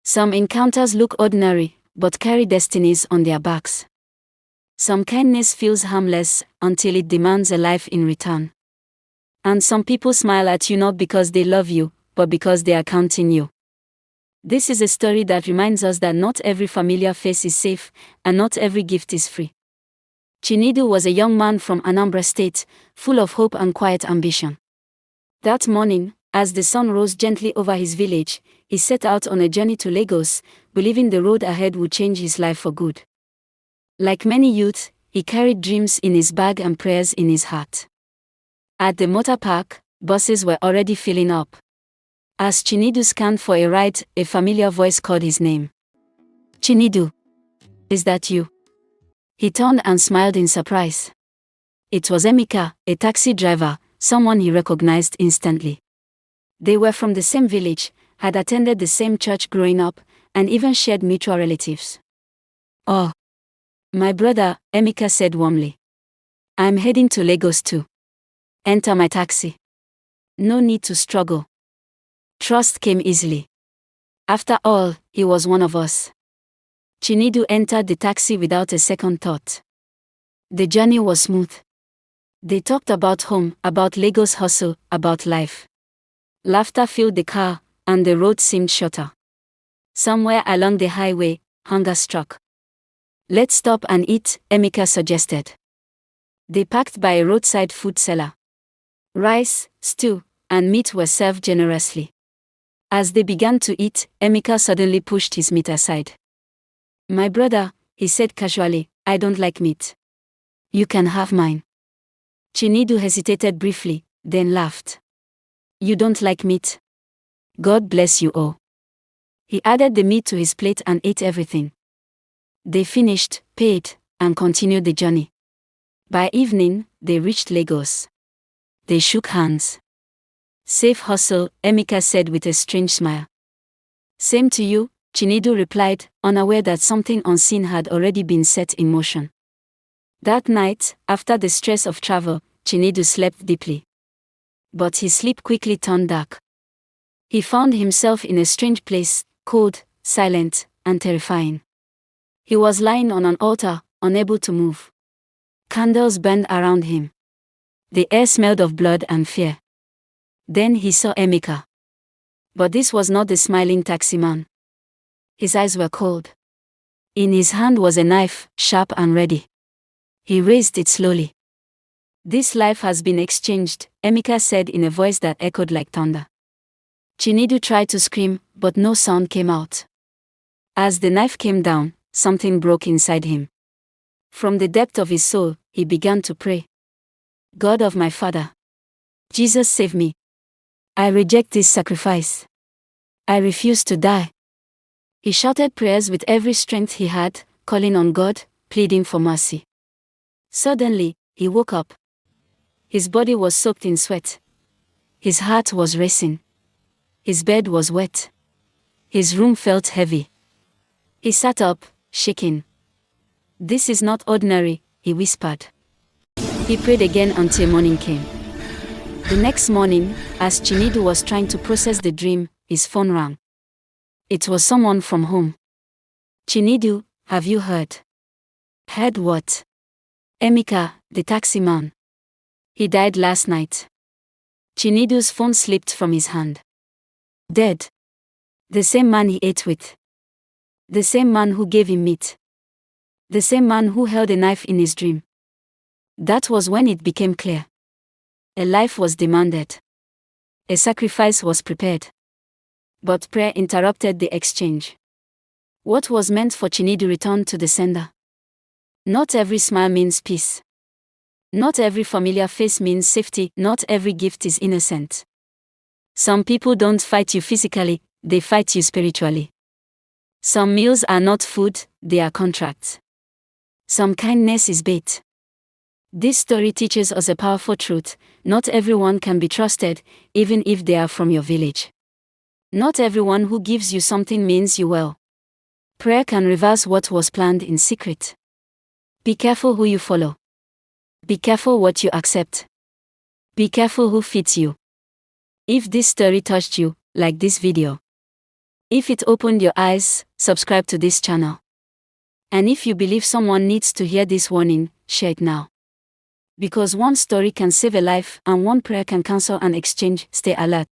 Some encounters look ordinary, but carry destinies on their backs. Some kindness feels harmless until it demands a life in return. And some people smile at you not because they love you, but because they are counting you. This is a story that reminds us that not every familiar face is safe, and not every gift is free. Chinedu was a young man from Anambra State, full of hope and quiet ambition. That morning, as the sun rose gently over his village, he set out on a journey to Lagos, believing the road ahead would change his life for good. Like many youth, he carried dreams in his bag and prayers in his heart. At the motor park, buses were already filling up. As Chinedu scanned for a ride, a familiar voice called his name. "Chinedu, is that you?" He turned and smiled in surprise. It was Emeka, a taxi driver, someone he recognized instantly. They were from the same village, had attended the same church growing up, and even shared mutual relatives. "Oh, my brother," Emeka said warmly. "I'm heading to Lagos too. Enter my taxi. No need to struggle." Trust came easily. After all, he was one of us. Chinedu entered the taxi without a second thought. The journey was smooth. They talked about home, about Lagos hustle, about life. Laughter filled the car, and the road seemed shorter. Somewhere along the highway, hunger struck. "Let's stop and eat," Emeka suggested. They parked by a roadside food seller. Rice, stew, and meat were served generously. As they began to eat, Emeka suddenly pushed his meat aside. "My brother," he said casually, "I don't like meat. You can have mine." Chinedu hesitated briefly, then laughed. "You don't like meat? God bless you all." He added the meat to his plate and ate everything. They finished, paid, and continued the journey. By evening, they reached Lagos. They shook hands. "Safe hustle," Emeka said with a strange smile. "Same to you," Chinedu replied, unaware that something unseen had already been set in motion. That night, after the stress of travel, Chinedu slept deeply. But his sleep quickly turned dark. He found himself in a strange place, cold, silent, and terrifying. He was lying on an altar, unable to move. Candles burned around him. The air smelled of blood and fear. Then he saw Emeka. But this was not the smiling taximan. His eyes were cold. In his hand was a knife, sharp and ready. He raised it slowly. "This life has been exchanged," Emeka said in a voice that echoed like thunder. Chinedu tried to scream, but no sound came out. As the knife came down, something broke inside him. From the depth of his soul, he began to pray. "God of my father, Jesus, save me. I reject this sacrifice. I refuse to die." He shouted prayers with every strength he had, calling on God, pleading for mercy. Suddenly, he woke up. His body was soaked in sweat. His heart was racing. His bed was wet. His room felt heavy. He sat up, shaking. "This is not ordinary," he whispered. He prayed again until morning came. The next morning, as Chinedu was trying to process the dream, his phone rang. It was someone from home. "Chinedu, have you heard?" "Heard what?" "Emeka, the taxi man. He died last night." Chinedu's phone slipped from his hand. "Dead? The same man he ate with? The same man who gave him meat? The same man who held a knife in his dream?" That was when it became clear. A life was demanded. A sacrifice was prepared. But prayer interrupted the exchange. What was meant for Chinedu returned to the sender. Not every smile means peace. Not every familiar face means safety. Not every gift is innocent. Some people don't fight you physically, they fight you spiritually. Some meals are not food, they are contracts. Some kindness is bait. This story teaches us a powerful truth: not everyone can be trusted, even if they are from your village. Not everyone who gives you something means you well. Prayer can reverse what was planned in secret. Be careful who you follow. Be careful what you accept. Be careful who feeds you. If this story touched you, like this video. If it opened your eyes, subscribe to this channel. And if you believe someone needs to hear this warning, share it now. Because one story can save a life, and one prayer can cancel an exchange. Stay alert.